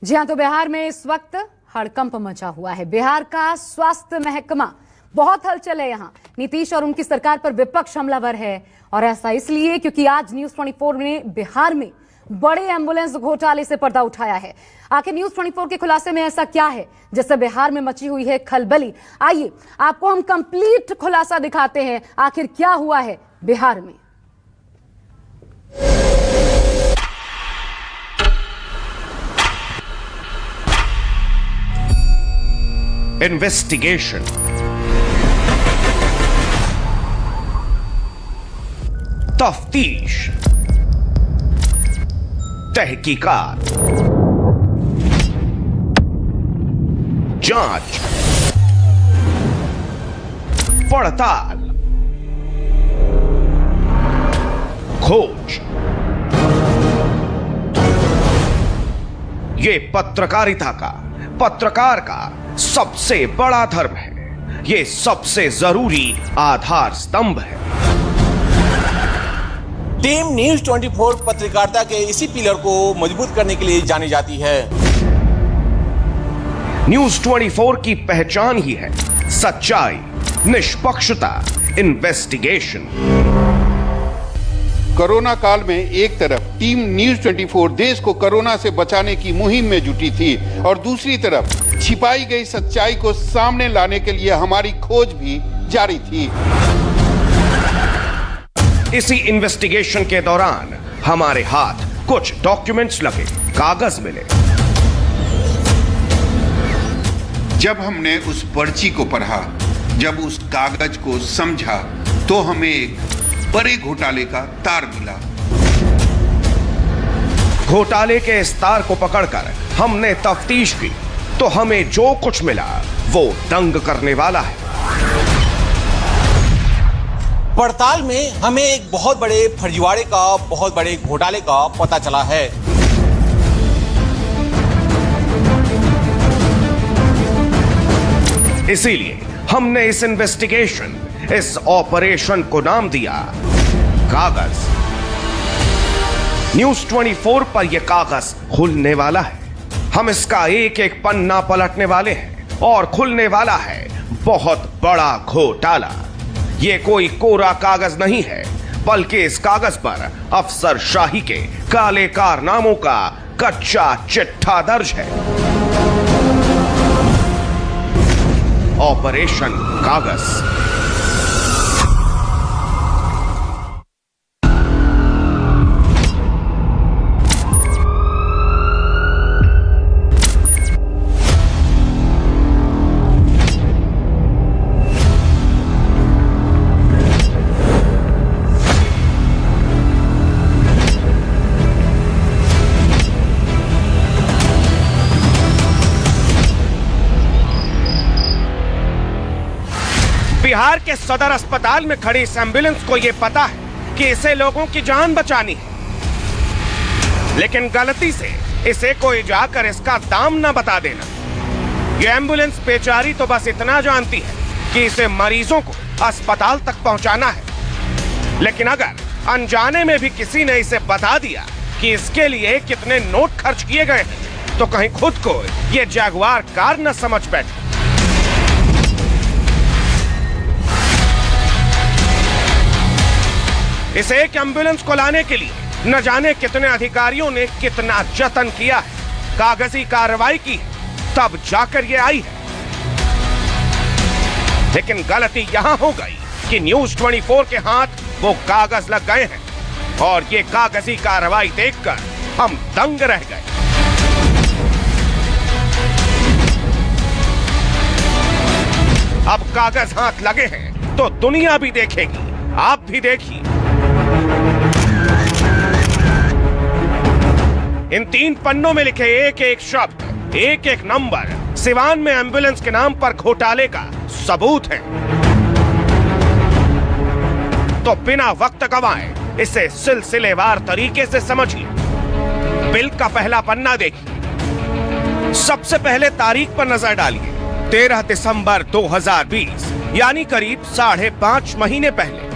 जी हां, तो बिहार में इस वक्त हड़कंप मचा हुआ है। बिहार का स्वास्थ्य महकमा बहुत हलचल है। यहां नीतीश और उनकी सरकार पर विपक्ष हमलावर है, और ऐसा इसलिए क्योंकि आज न्यूज 24 ने बिहार में बड़े एम्बुलेंस घोटाले से पर्दा उठाया है। आखिर न्यूज 24 के खुलासे में ऐसा क्या है जिससे बिहार में मची हुई है खलबली? आइए आपको हम कंप्लीट खुलासा दिखाते हैं, आखिर क्या हुआ है बिहार में। इन्वेस्टिगेशन, तफ्तीश, तहकीकात, जांच, पड़ताल, खोज, ये पत्रकारिता का, पत्रकार का सबसे बड़ा धर्म है। ये सबसे जरूरी आधार स्तंभ है। टीम न्यूज 24 पत्रकारिता के इसी पिलर को मजबूत करने के लिए जानी जाती है। न्यूज 24 की पहचान ही है सच्चाई, निष्पक्षता, इन्वेस्टिगेशन। कोरोना काल में एक तरफ टीम न्यूज 24 देश को कोरोना से बचाने की मुहिम में जुटी थी, और दूसरी तरफ छिपाई गई सच्चाई को सामने लाने के लिए हमारी खोज भी जारी थी। इसी इन्वेस्टिगेशन के दौरान हमारे हाथ कुछ डॉक्यूमेंट्स लगे, कागज मिले। जब हमने उस पर्ची को पढ़ा, जब उस कागज को समझा, तो हमें एक बड़े घोटाले का तार मिला। घोटाले के इस तार को पकड़कर हमने तफ्तीश की, तो हमें जो कुछ मिला वो दंग करने वाला है। पड़ताल में हमें एक बहुत बड़े फर्जीवाड़े का, बहुत बड़े घोटाले का पता चला है। इसीलिए हमने इस इन्वेस्टिगेशन, इस ऑपरेशन को नाम दिया कागज। न्यूज 24 पर यह कागज खुलने वाला है। हम इसका एक एक पन्ना पलटने वाले हैं, और खुलने वाला है बहुत बड़ा घोटाला। ये कोई कोरा कागज नहीं है, बल्कि इस कागज पर अफसरशाही के काले कारनामों का कच्चा चिट्ठा दर्ज है। ऑपरेशन कागज। बिहार के सदर अस्पताल में खड़ी इस एम्बुलेंस को यह पता है कि इसे लोगों की जान बचानी है, लेकिन गलती से इसे कोई जाकर इसका दाम न बता देना। यह एम्बुलेंस बेचारी तो बस इतना जानती है कि इसे मरीजों को अस्पताल तक पहुंचाना है, लेकिन अगर अनजाने में भी किसी ने इसे बता दिया कि इसके लिए कितने नोट खर्च किए गए हैं, तो कहीं खुद को यह जगुआर कार न समझ बैठे। इस एक एम्बुलेंस को लाने के लिए न जाने कितने अधिकारियों ने कितना जतन किया है, कागजी कार्रवाई की, तब जाकर ये आई है। लेकिन गलती यहां हो गई कि न्यूज 24 के हाथ वो कागज लग गए हैं, और ये कागजी कार्रवाई देखकर हम दंग रह गए। अब कागज हाथ लगे हैं तो दुनिया भी देखेगी, आप भी देखिए। इन 3 पन्नों में लिखे एक एक शब्द, एक एक नंबर सिवान में एम्बुलेंस के नाम पर घोटाले का सबूत है। तो बिना वक्त गवाए इसे सिलसिलेवार तरीके से समझिए। बिल का पहला पन्ना देखिए। सबसे पहले तारीख पर नजर डालिए, 13 दिसंबर 2020, यानी करीब 5.5 महीने पहले।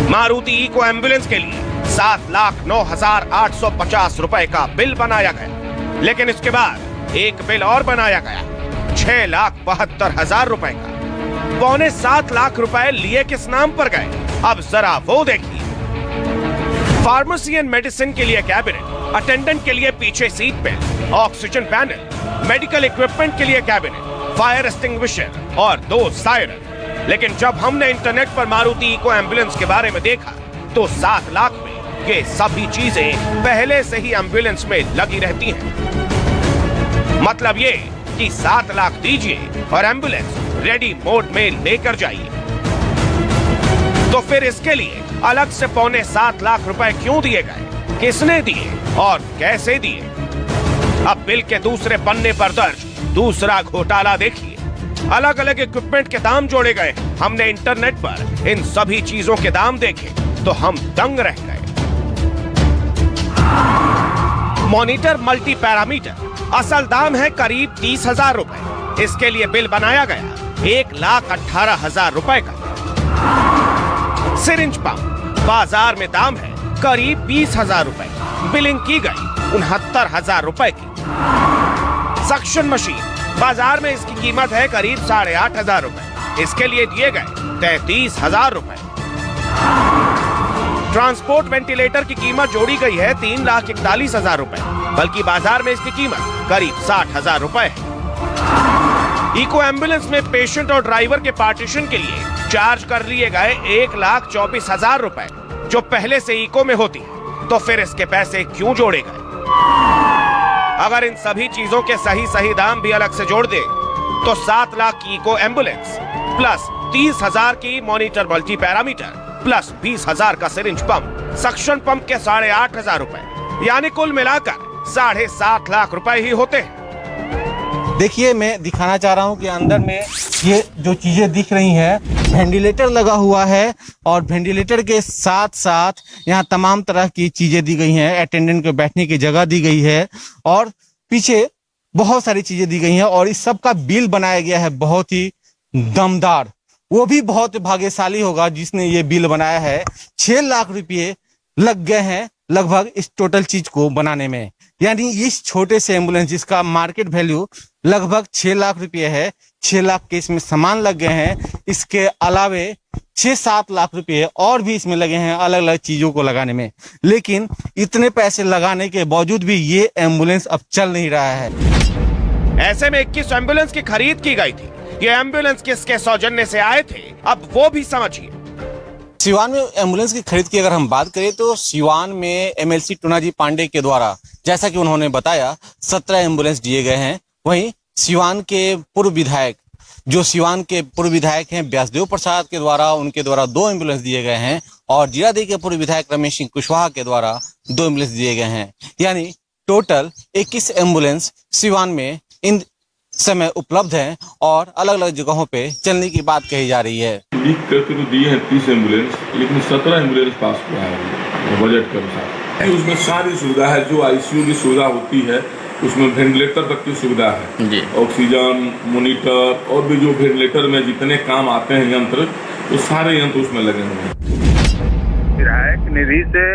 मारुति इको एम्बुलेंस के लिए 7,09,850 रुपए का बिल बनाया गया। लेकिन इसके बाद एक बिल और बनाया गया, 6,72,000 रुपए का। 6.25 लाख रुपए लिए किस नाम पर गए, अब जरा वो देखिए। फार्मेसी एंड मेडिसिन के लिए कैबिनेट, अटेंडेंट के लिए पीछे सीट पे ऑक्सीजन पैनल, मेडिकल इक्विपमेंट के लिए कैबिनेट, फायर एक्सटिंग्विशर और 2 सायरन। लेकिन जब हमने इंटरनेट पर मारुति इको एम्बुलेंस के बारे में देखा तो 7 लाख में ये सभी चीजें पहले से ही एम्बुलेंस में लगी रहती हैं। मतलब ये कि 7 लाख दीजिए और एम्बुलेंस रेडी मोड में लेकर जाइए। तो फिर इसके लिए अलग से 7.25 लाख रुपए क्यों दिए गए, किसने दिए और कैसे दिए? अब बिल के दूसरे पन्ने पर दर्ज दूसरा घोटाला देखिए। अलग अलग इक्विपमेंट के दाम जोड़े गए। हमने इंटरनेट पर इन सभी चीजों के दाम देखे तो हम दंग रह गए। मॉनिटर मल्टी पैरामीटर असल दाम है करीब 30,000 रुपए। इसके लिए बिल बनाया गया 1,18,000 रुपए का। सिरिंज पंप बाजार में दाम है करीब 20,000 रुपए, बिलिंग की गई 69,000 रुपए की। सक्शन मशीन बाजार में इसकी कीमत है करीब 8,500 रुपए, इसके लिए दिए गए 33,000 रुपए। ट्रांसपोर्ट वेंटिलेटर की कीमत जोड़ी गई है 3,41,000 रुपए, बल्कि बाजार में इसकी कीमत करीब 60,000 रुपए है। इको एम्बुलेंस में पेशेंट और ड्राइवर के पार्टीशन के लिए चार्ज कर लिए गए 1,24,000 रुपए, जो पहले से इको में होती है। तो फिर इसके पैसे क्यों जोड़े गए? अगर इन सभी चीजों के सही दाम भी अलग से जोड़ दे तो 7 लाख की इको एम्बुलेंस प्लस 30,000 की मॉनिटर मल्टी पैरामीटर प्लस 20,000 का सिरिंज पंप, सक्शन पंप के 8,500 रुपए, यानी कुल मिलाकर 7.5 लाख रुपए ही होते हैं। देखिए, मैं दिखाना चाह रहा हूं कि अंदर में ये जो चीजें दिख रही हैं, वेंटिलेटर लगा हुआ है और वेंटिलेटर के साथ साथ यहाँ तमाम तरह की चीजें दी गई हैं। अटेंडेंट को बैठने की जगह दी गई है और पीछे बहुत सारी चीजें दी गई हैं और इस सब का बिल बनाया गया है बहुत ही दमदार। वो भी बहुत भाग्यशाली होगा जिसने ये बिल बनाया है। 6 लाख रुपये लग गए हैं लगभग इस टोटल चीज को बनाने में। यानी इस छोटे से एम्बुलेंस जिसका मार्केट वैल्यू लगभग 6 लाख रुपये है, 6 लाख के इसमें सामान लग गए हैं। इसके अलावे 6-7 लाख रुपये और भी इसमें लगे हैं अलग अलग चीजों को लगाने में। लेकिन इतने पैसे लगाने के बावजूद भी ये एम्बुलेंस अब चल नहीं रहा है। ऐसे में 21 एम्बुलेंस की खरीद की गई थी। ये एम्बुलेंस किसके सौजन्य से आए थे, अब वो भी समझिए। सिवान में एम्बुलेंस की खरीद की अगर हम बात करें तो सिवान में MLC टूनाजी पांडे के द्वारा, जैसा कि उन्होंने बताया, 17 एम्बुलेंस दिए गए हैं। वहीं सिवान के पूर्व विधायक, जो सिवान के पूर्व विधायक हैं व्यासदेव प्रसाद के द्वारा, उनके द्वारा 2 एम्बुलेंस दिए गए हैं और जीरादेई के पूर्व विधायक रमेश सिंह कुशवाहा के द्वारा 2 एम्बुलेंस दिए गए हैं। यानी टोटल 21 एम्बुलेंस सिवान में इन समय उपलब्ध हैं और अलग अलग जगहों पे चलने की बात कही जा रही है। लिख करके तो दिए हैं 30 एम्बुलेंस, लेकिन 17 एम्बुलेंस पास हुआ है बजट के अनुसार। उसमें सारी सुविधा है, जो ICU की सुविधा होती है उसमें वेंटिलेटर तक की सुविधा है जी। ऑक्सीजन, मॉनिटर और भी जो वेंटिलेटर में जितने काम आते हैं यंत्र, तो सारे यंत्र उसमें लगे हुए हैं। विधायक निधि से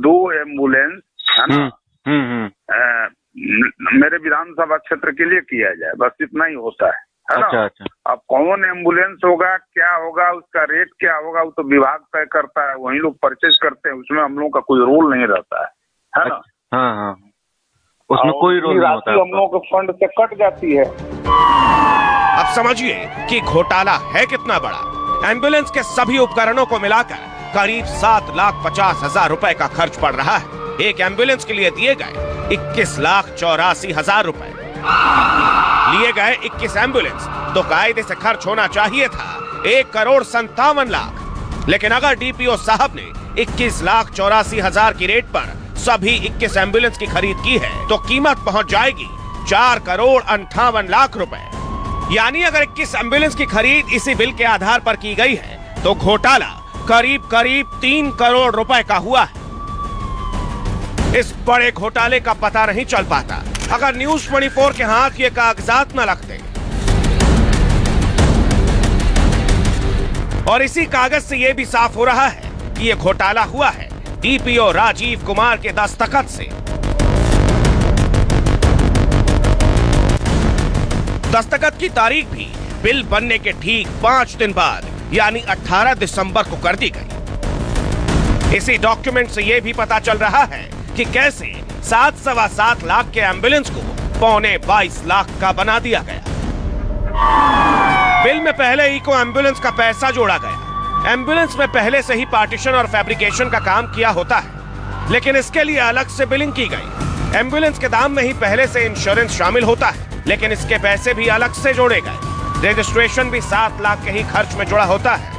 2 एम्बुलेंस है ना मेरे विधानसभा क्षेत्र के लिए किया जाए, बस इतना ही होता है ना। अच्छा। अब कौन एम्बुलेंस होगा, क्या होगा, उसका रेट क्या होगा, वो तो विभाग तय करता है, वही लोग परचेज करते हैं, उसमें हम लोग का कोई रोल नहीं रहता है ना। हाँ, उसमें कोई रोल नहीं होता है, हम लोगों के फंड से कट जाती है। अब समझिए कि घोटाला है कितना बड़ा। एम्बुलेंस के सभी उपकरणों को मिलाकर करीब 7,50,000 रुपए का खर्च पड़ रहा है। एक एम्बुलेंस के लिए दिए गए 21,84,000 रुपए। लिए गए 21 एम्बुलेंस तो कायदे से खर्च होना चाहिए था 1,57,00,000। लेकिन अगर DPO साहब ने 21,84,000 की रेट पर सभी 21 एम्बुलेंस की खरीद की है तो कीमत पहुंच जाएगी 4,58,00,000 रुपए। यानी अगर 21 एम्बुलेंस की खरीद इसी बिल के आधार पर की गई है तो घोटाला करीब 3 करोड़ रुपए का हुआ है। इस बड़े घोटाले का पता नहीं चल पाता अगर न्यूज 24 के हाथ ये कागजात न लगते। और इसी कागज से यह भी साफ हो रहा है कि ये घोटाला हुआ है DPO राजीव कुमार के दस्तखत से। दस्तखत की तारीख भी बिल बनने के ठीक 5 दिन बाद यानी 18 दिसंबर को कर दी गई। इसी डॉक्यूमेंट से यह भी पता चल रहा है कि कैसे 7.25 लाख के एम्बुलेंस को 22 लाख का बना दिया गया। बिल में पहले इको एम्बुलेंस का पैसा जोड़ा गया। एम्बुलेंस में पहले से ही पार्टीशन और फैब्रिकेशन का काम किया होता है, लेकिन इसके लिए अलग से बिलिंग की गई। एम्बुलेंस के दाम में ही पहले से इंश्योरेंस शामिल होता है, लेकिन इसके पैसे भी अलग से जोड़े गए। रजिस्ट्रेशन भी 7 लाख के ही खर्च में जुड़ा होता है,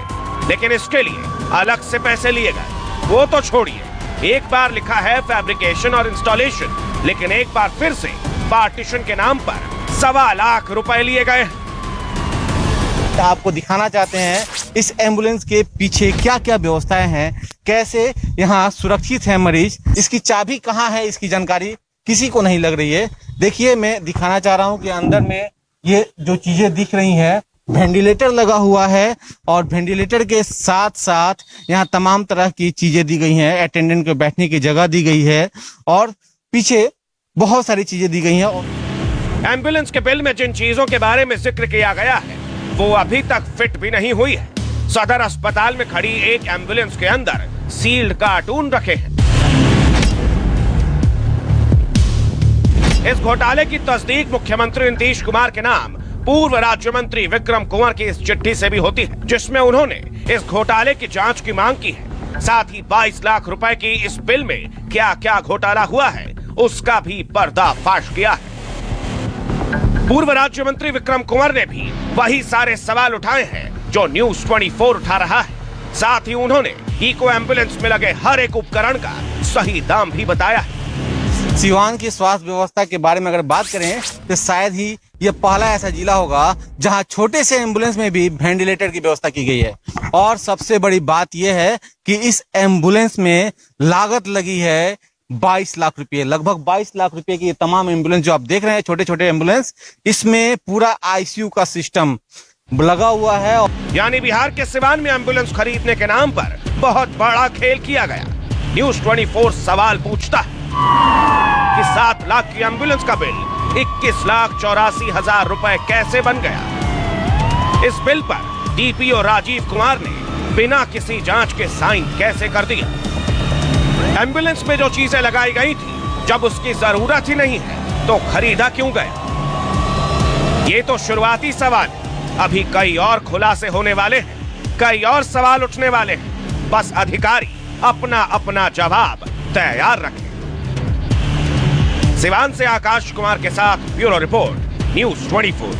लेकिन इसके लिए अलग से पैसे लिए गए। वो तो छोड़िए, एक बार लिखा है फैब्रिकेशन और इंस्टॉलेशन, लेकिन एक बार फिर से पार्टीशन के नाम पर 1.25 लाख रुपए लिए गए। आपको दिखाना चाहते हैं इस एम्बुलेंस के पीछे क्या क्या व्यवस्थाएं हैं, कैसे यहाँ सुरक्षित है मरीज। इसकी चाबी कहाँ है, इसकी जानकारी किसी को नहीं लग रही है। देखिए, मैं दिखाना चाह रहा हूँ कि अंदर में ये जो चीजें दिख रही हैं, वेंटिलेटर लगा हुआ है और वेंटिलेटर के साथ साथ यहाँ तमाम तरह की चीजें दी गई हैं। अटेंडेंट को बैठने की जगह दी गई है और पीछे बहुत सारी चीजें दी गई हैं। एम्बुलेंस के बिल में जिन चीजों के बारे में जिक्र किया गया है वो अभी तक फिट भी नहीं हुई है। सदर अस्पताल में खड़ी एक एम्बुलेंस के अंदर सील्ड कार्टून रखे हैं। इस घोटाले की तस्दीक मुख्यमंत्री नीतीश कुमार के नाम पूर्व राज्य मंत्री विक्रम कुंवर की इस चिट्ठी से भी होती है, जिसमें उन्होंने इस घोटाले की जांच की मांग की है। साथ ही 22 लाख रुपए की इस बिल में क्या क्या घोटाला हुआ है उसका भी पर्दाफाश किया है। पूर्व राज्य मंत्री विक्रम कुंवर ने भी वही सारे सवाल उठाए हैं जो न्यूज 24 उठा रहा है। साथ ही उन्होंने इको एम्बुलेंस में लगे हर एक उपकरण का सही दाम भी बताया है। सीवान की स्वास्थ्य व्यवस्था के बारे में अगर बात करें तो शायद ही यह पहला ऐसा जिला होगा जहां छोटे से एम्बुलेंस में भी वेंटिलेटर की व्यवस्था की गई है। और सबसे बड़ी बात यह है कि इस एम्बुलेंस में लागत लगी है 22 लाख रुपए, लगभग 22 लाख रुपए की ये तमाम एम्बुलेंस जो आप देख रहे हैं, छोटे छोटे एम्बुलेंस, इसमें पूरा आईसीयू का सिस्टम लगा हुआ है। यानी बिहार के सिवान में एम्बुलेंस खरीदने के नाम पर बहुत बड़ा खेल किया गया। न्यूज 24 सवाल पूछता है कि 7 लाख की एम्बुलेंस का बिल 21,84,000 रुपए कैसे बन गया। इस बिल पर डीपीओ राजीव कुमार ने बिना किसी जांच के साइन कैसे कर दिया। एम्बुलेंस में जो चीजें लगाई गई थी जब उसकी जरूरत ही नहीं है तो खरीदा क्यों गया। ये तो शुरुआती सवाल है, अभी कई और खुलासे होने वाले हैं, कई और सवाल उठने वाले हैं। बस अधिकारी अपना अपना जवाब तैयार रखें। सिवान से आकाश कुमार के साथ ब्यूरो रिपोर्ट, न्यूज 24।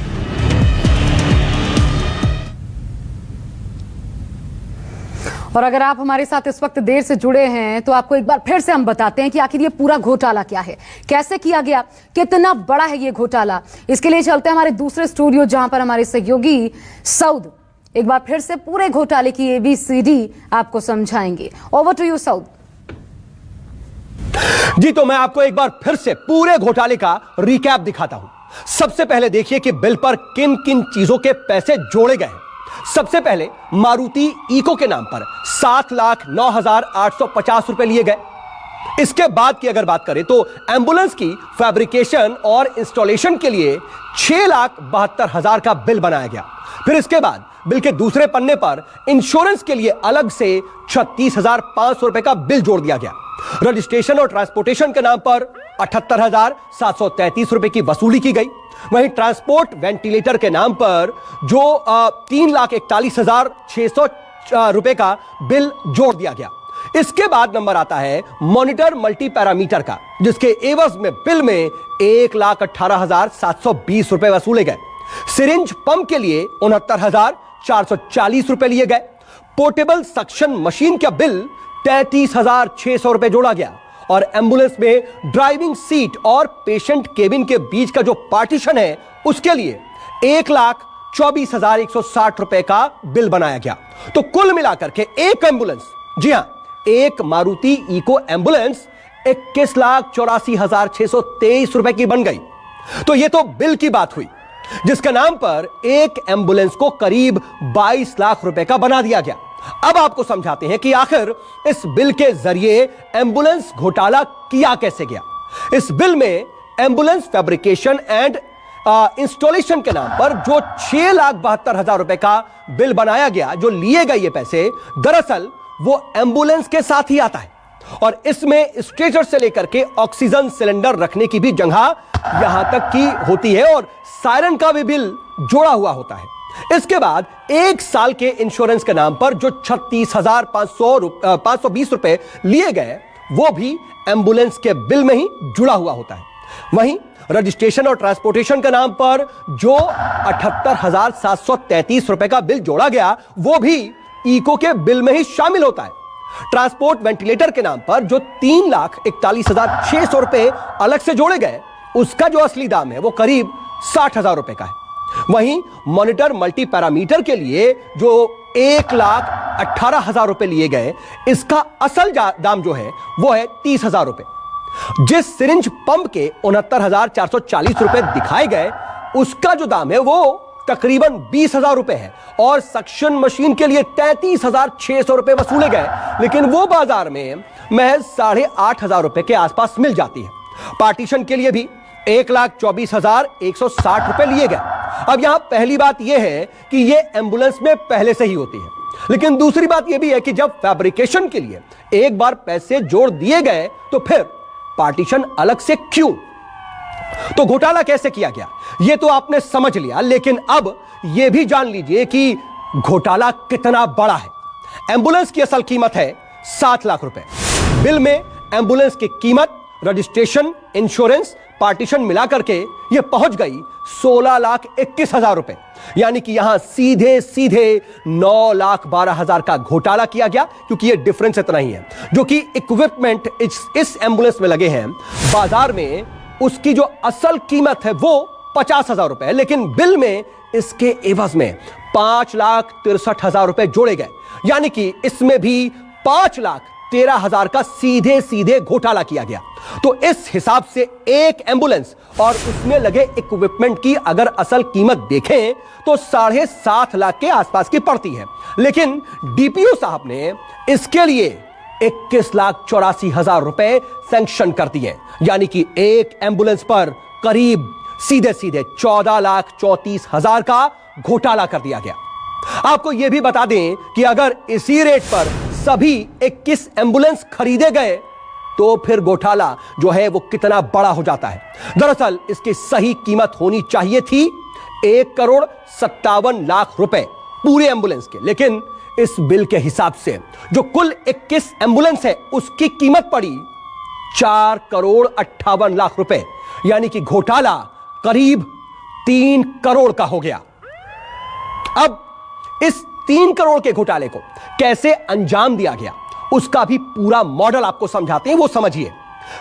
और अगर आप हमारे साथ इस वक्त देर से जुड़े हैं तो आपको एक बार फिर से हम बताते हैं कि आखिर ये पूरा घोटाला क्या है, कैसे किया गया, कितना बड़ा है ये घोटाला। इसके लिए चलते हैं हमारे दूसरे स्टूडियो जहां पर हमारे सहयोगी सऊद एक बार फिर से पूरे घोटाले की ABCD आपको समझाएंगे। Over to you Saud. जी, तो मैं आपको एक बार फिर से पूरे घोटाले का रिकैप दिखाता हूं। सबसे पहले देखिए कि बिल पर किन किन चीजों के पैसे जोड़े गए। सबसे पहले मारुति इको के नाम पर 7,09,850 रुपए लिए गए। इसके बाद की अगर बात करें तो एम्बुलेंस की फैब्रिकेशन और इंस्टॉलेशन के लिए 6,72,000 का बिल बनाया गया। फिर इसके बाद बिल के दूसरे पन्ने पर इंश्योरेंस के लिए अलग से 36,500 रुपए का बिल जोड़ दिया गया। रजिस्ट्रेशन और ट्रांसपोर्टेशन के नाम पर 78,733 रुपए की वसूली की गई। वहीं ट्रांसपोर्ट वेंटिलेटर के नाम पर जो 3,41,600 रुपए का बिल जोड़ दिया गया। इसके बाद नंबर आता है मॉनिटर मल्टी पैरामीटर का, जिसके एवज में बिल में 1,18,720 रुपए वसूले गए। सिरिंज पंप के लिए 69,440 रुपए लिए गए। पोर्टेबल सक्शन मशीन का बिल 33,600 रुपए जोड़ा गया। और एम्बुलेंस में ड्राइविंग सीट और पेशेंट केबिन के बीच का जो पार्टीशन है उसके लिए 1,24,160 रुपए का बिल बनाया गया। तो कुल मिलाकर के एक एम्बुलेंस, जी हां, एक मारुति इको एम्बुलेंस 21,84,623 रुपए की बन गई। तो यह तो बिल की बात हुई, जिसके नाम पर एक एम्बुलेंस को करीब 22 लाख रुपए का बना दिया गया। अब आपको समझाते हैं कि आखिर इस बिल के जरिए एम्बुलेंस घोटाला किया कैसे गया। इस बिल में एम्बुलेंस फैब्रिकेशन एंड इंस्टॉलेशन के नाम पर जो 6,72,000 रुपए का बिल बनाया गया, जो लिए गए ये पैसे, दरअसल वो एम्बुलेंस के साथ ही आता है और इसमें स्ट्रेचर से लेकर के ऑक्सीजन सिलेंडर रखने की भी जगह यहां तक की होती है और सायरन का भी बिल जोड़ा हुआ होता है। इसके बाद 1 साल के इंश्योरेंस के नाम पर जो 36,520 रुपए लिए गए वो भी एम्बुलेंस के बिल में ही जुड़ा हुआ होता है। वहीं रजिस्ट्रेशन और ट्रांसपोर्टेशन के नाम पर जो 78,733 रुपए का बिल जोड़ा गया वो भी इको के बिल में ही शामिल होता है। ट्रांसपोर्ट वेंटिलेटर के नाम पर जो 3,41,600 रुपए अलग से जोड़े गए उसका जो असली दाम है वो करीब 60,000 रुपए का है। वहीं मॉनिटर मल्टी पैरामीटर के लिए जो 1,18,000 रुपए लिए गए इसका असल दाम जो है वो है 30,000 रुपए। जिस सिरिंज पंप के 69,440 रुपए दिखाए गए उसका जो दाम है वो तकरीबन 20,000 रुपए है और सक्शन मशीन के लिए 33,600 रुपए वसूले गए, लेकिन वो बाजार में महज 8,500 रुपए के आसपास मिल जाती है। पार्टीशन के लिए भी 1,24,160 रुपए लिए गए। अब यहां पहली बात यह है कि यह एम्बुलेंस में पहले से ही होती है, लेकिन दूसरी बात यह भी है कि जब फैब्रिकेशन के लिए एक बार पैसे जोड़ दिए गए तो फिर पार्टीशन अलग से क्यों? तो घोटाला कैसे किया गया यह तो आपने समझ लिया, लेकिन अब यह भी जान लीजिए कि घोटाला कितना बड़ा है। एम्बुलेंस की असल कीमत है 7 लाख रुपए। बिल में एम्बुलेंस की कीमत, रजिस्ट्रेशन, इंश्योरेंस, पार्टीशन मिलाकर के यह पहुंच गई 16,21,000 रुपए, यानी कि यहां सीधे सीधे 9,12,000 का घोटाला किया गया, क्योंकि यह डिफरेंस इतना ही है। जो कि इक्विपमेंट इस एम्बुलेंस में लगे हैं बाजार में उसकी जो असल कीमत है वो 50,000 रुपए है, लेकिन बिल में इसके एवज में 5,63,000 रुपए जोड़े गए, यानी कि इसमें भी 5,13,000 का सीधे सीधे घोटाला किया गया। तो इस हिसाब से एक एम्बुलेंस और उसमें लगे इक्विपमेंट की अगर असल कीमत देखें तो 7.5 लाख के आसपास की पड़ती है, लेकिन डीपीओ साहब ने इसके लिए 21,84,000 रुपए सैंक्शन कर दिए, यानी कि एक एम्बुलेंस पर करीब सीधे सीधे 14,34,000 का घोटाला कर दिया गया। आपको यह भी बता दें कि अगर इसी रेट पर सभी 21 एम्बुलेंस खरीदे गए तो फिर घोटाला जो है वो कितना बड़ा हो जाता है। दरअसल इसकी सही कीमत होनी चाहिए थी 1,57,00,000 रुपए पूरे एम्बुलेंस के, लेकिन इस बिल के हिसाब से जो कुल 21 एम्बुलेंस है उसकी कीमत पड़ी 4,58,00,000 रुपए, यानी कि घोटाला करीब 3 करोड़ का हो गया। अब इस 3 करोड़ के घोटाले को कैसे अंजाम दिया गया उसका भी पूरा मॉडल आपको समझाते हैं, वो समझिए।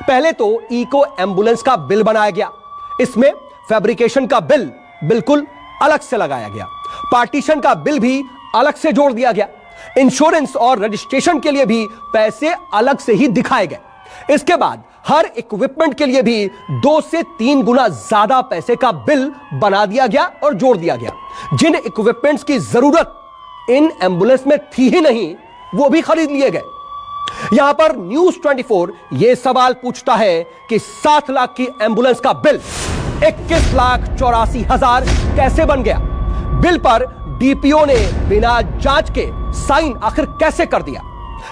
पहले तो इको एम्बुलेंस का बिल बनाया गया, इसमें फैब्रिकेशन का बिल बिल्कुल अलग से लगाया गया, पार्टीशन का बिल भी अलग से जोड़ दिया गया, इंश्योरेंस और रजिस्ट्रेशन के लिए भी पैसे अलग से ही दिखाए गए। इसके बाद हर इक्विपमेंट के लिए भी 2 से 3 गुना ज्यादा पैसे का बिल बना दिया गया और जोड़ दिया गया। जिन इक्विपमेंट्स की जरूरत इन एम्बुलेंस में थी ही नहीं वो भी खरीद लिए गए। यहां पर न्यूज 24 यह सवाल पूछता है कि 7 लाख की एम्बुलेंस का बिल 21,84,000 कैसे बन गया? बिल पर डीपीओ ने बिना जांच के साइन आखिर कैसे कर दिया?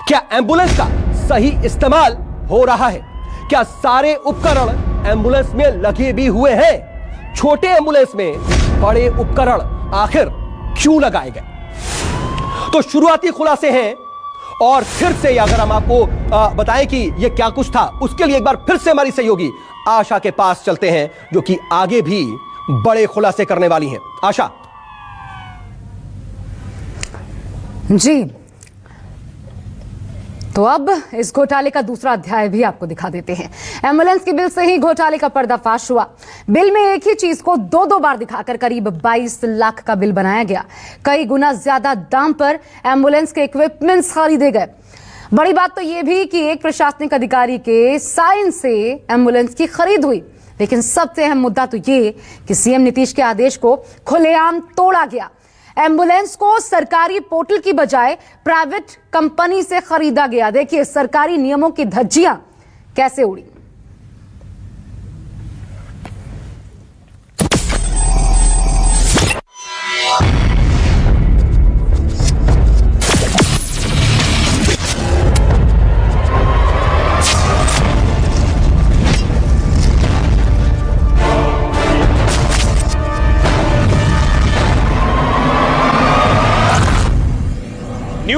क्या एम्बुलेंस का सही इस्तेमाल हो रहा है? क्या सारे उपकरण एम्बुलेंस में लगे भी हुए हैं? छोटे एम्बुलेंस में बड़े उपकरण आखिर क्यों लगाए गए? तो शुरुआती खुलासे हैं और फिर से अगर हम आपको बताएं कि यह क्या कुछ था, उसके लिए एक बार फिर से हमारी सहयोगी आशा के पास चलते हैं जो कि आगे भी बड़े खुलासे करने वाली हैं। आशा जी, तो अब इस घोटाले का दूसरा अध्याय भी आपको दिखा देते हैं। एम्बुलेंस के बिल से ही घोटाले का पर्दाफाश हुआ। बिल में एक ही चीज को 2-2 बार दिखाकर करीब 22 लाख का बिल बनाया गया। कई गुना ज्यादा दाम पर एम्बुलेंस के इक्विपमेंट्स खरीदे गए। बड़ी बात तो यह भी कि एक प्रशासनिक अधिकारी के साइन से एम्बुलेंस की खरीद हुई, लेकिन सबसे अहम मुद्दा तो ये कि सीएम नीतीश के आदेश को खुलेआम तोड़ा गया। एम्बुलेंस को सरकारी पोर्टल की बजाय प्राइवेट कंपनी से खरीदा गया। देखिए सरकारी नियमों की धज्जियां कैसे उड़ी।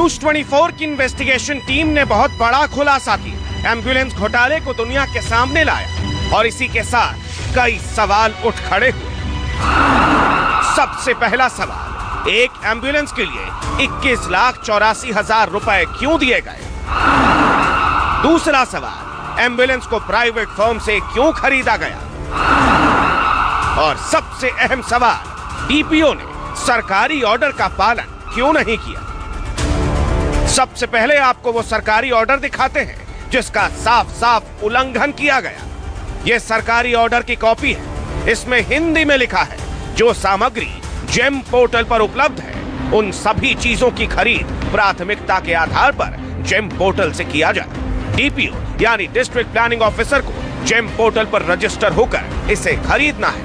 न्यूज 24 की इन्वेस्टिगेशन टीम ने बहुत बड़ा खुलासा किया, एम्बुलेंस घोटाले को दुनिया के सामने लाया और इसी के साथ कई सवाल उठ खड़े हुए। सबसे पहला सवाल, एक एम्बुलेंस के लिए 21,84,000 रुपए क्यों दिए गए? दूसरा सवाल, एम्बुलेंस को प्राइवेट फर्म से क्यों खरीदा गया? और सबसे अहम सवाल, डीपीओ ने सरकारी ऑर्डर का पालन क्यों नहीं किया? सबसे पहले आपको वो सरकारी ऑर्डर दिखाते हैं जिसका साफ साफ उल्लंघन किया गया। यह सरकारी ऑर्डर की कॉपी है। इसमें हिंदी में लिखा है, जो सामग्री जेम पोर्टल पर उपलब्ध है उन सभी चीजों की खरीद प्राथमिकता के आधार पर जेम पोर्टल से किया जाए। डीपीओ यानी डिस्ट्रिक्ट प्लानिंग ऑफिसर को जेम पोर्टल पर रजिस्टर होकर इसे खरीदना है।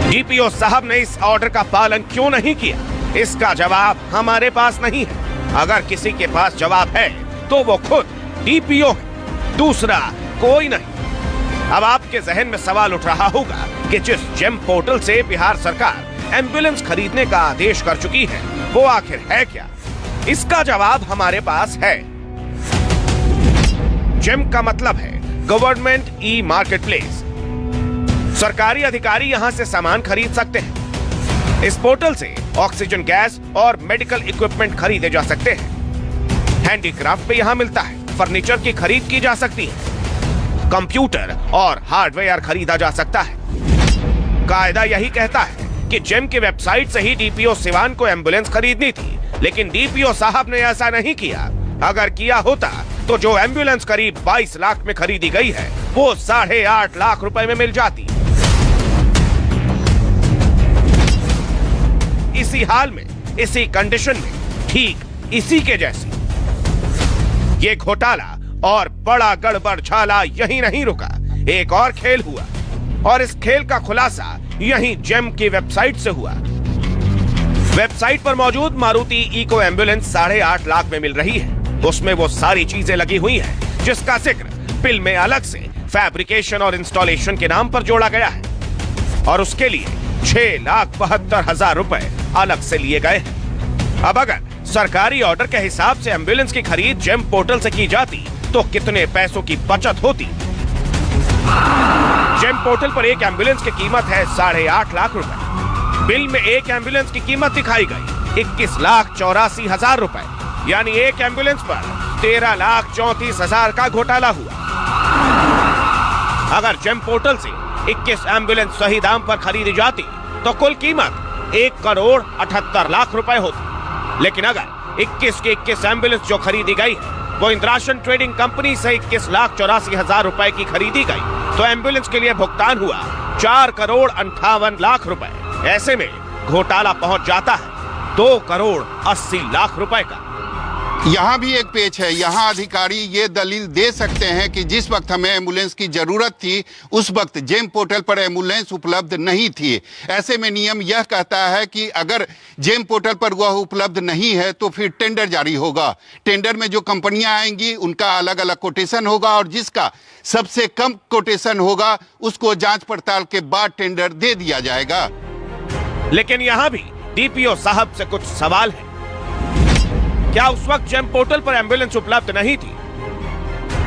डीपीओ साहब ने इस ऑर्डर का पालन क्यों नहीं किया, इसका जवाब हमारे पास नहीं है। अगर किसी के पास जवाब है तो वो खुद डीपीओ है, दूसरा कोई नहीं। अब आपके जहन में सवाल उठ रहा होगा कि जिस जेम पोर्टल से बिहार सरकार एम्बुलेंस खरीदने का आदेश कर चुकी है वो आखिर है क्या? इसका जवाब हमारे पास है। जेम का मतलब है गवर्नमेंट ई मार्केट प्लेस। सरकारी अधिकारी यहां से सामान खरीद सकते हैं। इस पोर्टल से ऑक्सीजन गैस और मेडिकल इक्विपमेंट खरीदे जा सकते हैं। हैंडीक्राफ्ट भी यहां मिलता है। फर्नीचर की खरीद की जा सकती है। कंप्यूटर और हार्डवेयर खरीदा जा सकता है। कायदा यही कहता है कि जेम की वेबसाइट से ही डीपीओ सिवान को एम्बुलेंस खरीदनी थी, लेकिन डीपीओ साहब ने ऐसा नहीं किया। अगर किया होता तो जो एम्बुलेंस करीब 22 लाख में खरीदी गई है वो 8.5 लाख रुपए में मिल जाती। इसी हाल में, इसी कंडीशन में, ठीक इसी के जैसी ये घोटाला और बड़ा गड़बड़झाला यहीं नहीं रुका। एक और खेल हुआ और इस खेल का खुलासा यहीं जेम की वेबसाइट से हुआ। वेबसाइट पर मौजूद मारुति इको एम्बुलेंस 8.5 लाख में मिल रही है। उसमें वो सारी चीजें लगी हुई हैं जिसका जिक्र बिल में अलग से फैब्रिकेशन और इंस्टॉलेशन के नाम पर जोड़ा गया है और उसके लिए 6,72,000 रुपए अलग से लिए गए हैं। अब अगर सरकारी ऑर्डर के हिसाब से एम्बुलेंस की खरीद जेम पोर्टल से की जाती तो कितने पैसों की बचत होती? जेम पोर्टल पर एक एम्बुलेंस की कीमत है 8.5 लाख रुपए। बिल में एक एम्बुलेंस की कीमत दिखाई गई 21,84,000 रुपए, यानी एक एम्बुलेंस पर 13,34,000 का घोटाला हुआ। अगर जेम पोर्टल से 21 एम्बुलेंस सही दाम पर खरीदी जाती तो कुल कीमत 1,78,00,000 रुपए होती। लेकिन अगर 21 की 21 एम्बुलेंस जो खरीदी गई है वो इंद्रासन ट्रेडिंग कंपनी से 21,84,000 रुपए की खरीदी गई तो एम्बुलेंस के लिए भुगतान हुआ 4,58,00,000 रुपए। ऐसे में घोटाला पहुंच जाता है 2,80,00,000 रुपए का। यहाँ भी एक पेच है। यहाँ अधिकारी ये दलील दे सकते हैं कि जिस वक्त हमें एम्बुलेंस की जरूरत थी उस वक्त जेम पोर्टल पर एम्बुलेंस उपलब्ध नहीं थी। ऐसे में नियम यह कहता है कि अगर जेम पोर्टल पर वह उपलब्ध नहीं है तो फिर टेंडर जारी होगा। टेंडर में जो कंपनियां आएंगी उनका अलग अलग कोटेशन होगा और जिसका सबसे कम कोटेशन होगा उसको जांच पड़ताल के बाद टेंडर दे दिया जाएगा। लेकिन यहाँ भी डीपीओ साहब से कुछ सवाल है। क्या उस वक्त जेम पोर्टल पर एम्बुलेंस उपलब्ध नहीं थी?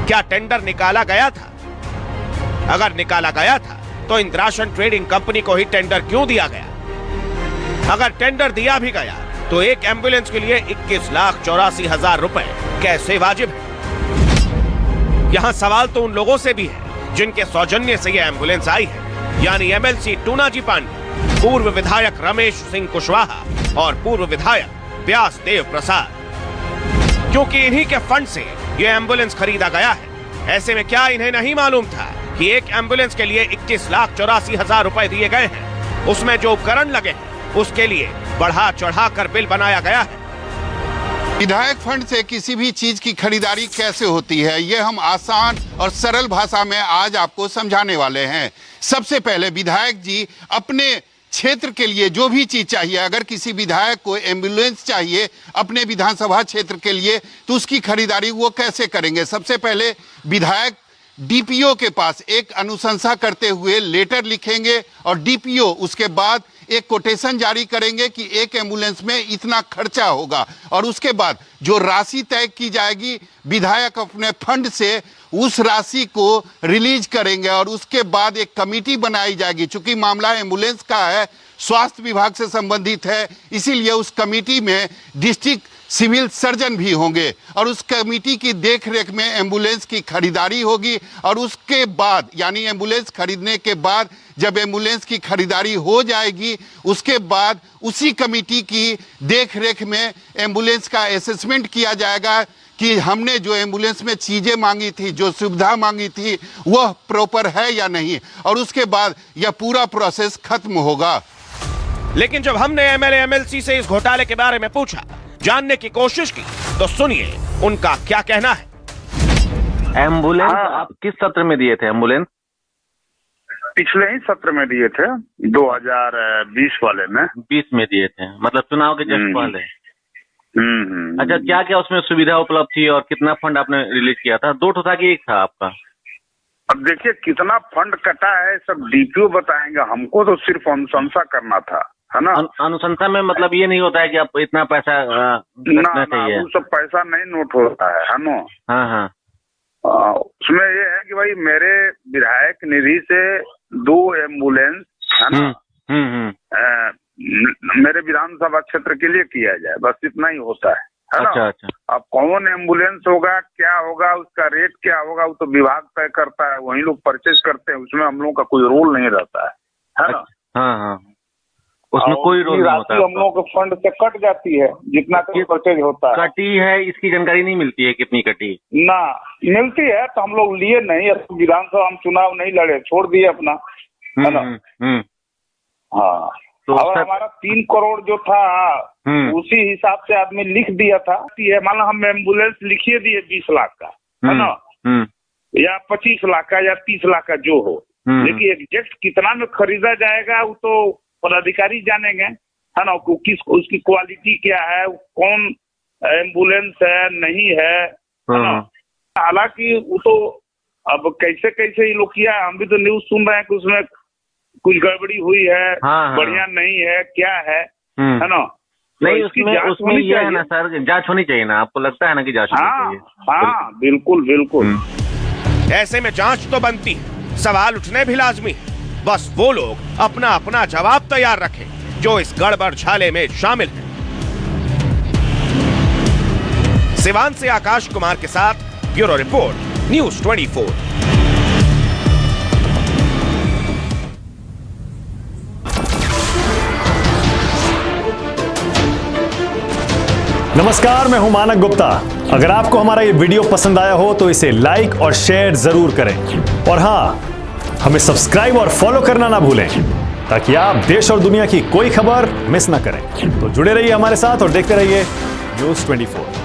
क्या टेंडर निकाला गया था? अगर निकाला गया था तो इंद्रासन ट्रेडिंग कंपनी को ही टेंडर क्यों दिया गया? अगर टेंडर दिया भी गया तो एक एम्बुलेंस के लिए 21,84,000 रुपए कैसे वाजिब है? यहां सवाल तो उन लोगों से भी है जिनके सौजन्य से यह एम्बुलेंस आई है, यानी एमएलसी टूनाजी पांडे, पूर्व विधायक रमेश सिंह कुशवाहा और पूर्व विधायक व्यासदेव प्रसाद। क्योंकि इन्हीं के फंड से यह एम्बुलेंस खरीदा गया है। ऐसे में क्या इन्हें नहीं मालूम था कि एक एम्बुलेंस के लिए 21,84,000 रुपए दिए गए हैं? उसमें जो उपकरण लगे हैं उसके लिए बढ़ा चढ़ा कर बिल बनाया गया है। विधायक फंड से किसी भी चीज की खरीदारी कैसे होती है ये हम आसान और सरल भाषा में आज आपको समझाने वाले हैं। सबसे पहले विधायक जी अपने क्षेत्र के लिए जो भी चीज चाहिए, अगर किसी विधायक को एम्बुलेंस चाहिए अपने विधानसभा क्षेत्र के लिए तो उसकी खरीदारी वो कैसे करेंगे? सबसे पहले विधायक डीपीओ के पास एक अनुशंसा करते हुए लेटर लिखेंगे और डीपीओ उसके बाद एक कोटेशन जारी करेंगे कि एक एम्बुलेंस में इतना खर्चा होगा और उसके बाद जो राशि तय की जाएगी विधायक अपने फंड से उस राशि को रिलीज करेंगे और उसके बाद एक कमेटी बनाई जाएगी। चूंकि मामला एम्बुलेंस का है, स्वास्थ्य विभाग से संबंधित है, इसीलिए उस कमेटी में डिस्ट्रिक्ट सिविल सर्जन भी होंगे और उस कमेटी की देखरेख में एम्बुलेंस की खरीदारी होगी और उसके बाद यानी एम्बुलेंस खरीदने के बाद जब एम्बुलेंस की खरीदारी हो जाएगी उसके बाद उसी कमेटी की देखरेख में एम्बुलेंस का असेसमेंट किया जाएगा कि हमने जो एम्बुलेंस में चीजें मांगी थी, जो सुविधा मांगी थी, वह प्रॉपर है या नहीं, और उसके बाद यह पूरा प्रोसेस खत्म होगा। लेकिन जब हमने एमएलए एमएलसी से इस घोटाले के बारे में पूछा, जानने की कोशिश की, तो सुनिए उनका क्या कहना है। एम्बुलेंस आप किस सत्र में दिए थे? एम्बुलेंस पिछले ही सत्र में दिए थे, 2020 वाले में। 20 में दिए थे, मतलब चुनाव के जस्ट पहले। अच्छा, क्या क्या उसमें सुविधा उपलब्ध थी और कितना फंड आपने रिलीज किया था? 2 था कि 1 था आपका? अब देखिए कितना फंड कटा है सब डीपीओ बताएंगे, हमको तो सिर्फ अनुशंसा करना था, है ना। अनुशंसा में मतलब ये नहीं होता है कि आप इतना पैसा ना चाहिए, वो सब पैसा नहीं नोट होता है ना। हाँ हाँ, उसमें ये है कि भाई मेरे विधायक निधि से 2 एम्बुलेंस, है ना, मेरे विधानसभा क्षेत्र के लिए किया जाए, बस इतना ही होता है ना। अच्छा अच्छा। अब कौन एम्बुलेंस होगा, क्या होगा, उसका रेट क्या होगा, वो तो विभाग तय करता है, वही लोग परचेज करते हैं, उसमें हम लोग का कोई रोल नहीं रहता है ना। हाँ हाँ, उसमें कोई रोल नहीं होता है। हम लोग के फंड से कट जाती है जितना परचेज होता है। कटी है इसकी जानकारी नहीं मिलती है, कितनी कटी ना मिलती है तो हम लोग लिए नहीं, विधानसभा हम चुनाव नहीं लड़े, छोड़ दिए अपना, है ना। हाँ, तो और हमारा 3 करोड़ जो था उसी हिसाब से आदमी लिख दिया था। मान लो हम एम्बुलेंस लिखिए दिए 20 लाख का, है ना, या 25 लाख का या 30 लाख का जो हो, लेकिन एग्जैक्ट कितना में खरीदा जाएगा वो तो पदाधिकारी जानेंगे, है ना। उसकी क्वालिटी क्या है, कौन एम्बुलेंस है नहीं है ना। हालांकि वो तो अब कैसे कैसे ये लोग किया, हम भी तो न्यूज सुन रहे हैं कि उसमें कुछ गड़बड़ी हुई है, बढ़िया नहीं है, क्या है ना। नहीं, उसमें ये है ना सर, जांच होनी चाहिए ना, आपको लगता है ना कि जांच होनी चाहिए? हाँ बिल्कुल बिल्कुल। ऐसे में जांच तो बनती है, सवाल उठने भी लाजमी है, बस वो लोग अपना अपना जवाब तैयार रखें जो इस गड़बड़ झाले में शामिल है। सिवान से आकाश कुमार के साथ ब्यूरो रिपोर्ट, न्यूज़ 24। नमस्कार, मैं हूं मानक गुप्ता। अगर आपको हमारा ये वीडियो पसंद आया हो तो इसे लाइक और शेयर जरूर करें और हाँ, हमें सब्सक्राइब और फॉलो करना ना भूलें ताकि आप देश और दुनिया की कोई खबर मिस ना करें। तो जुड़े रहिए हमारे साथ और देखते रहिए न्यूज़ 24।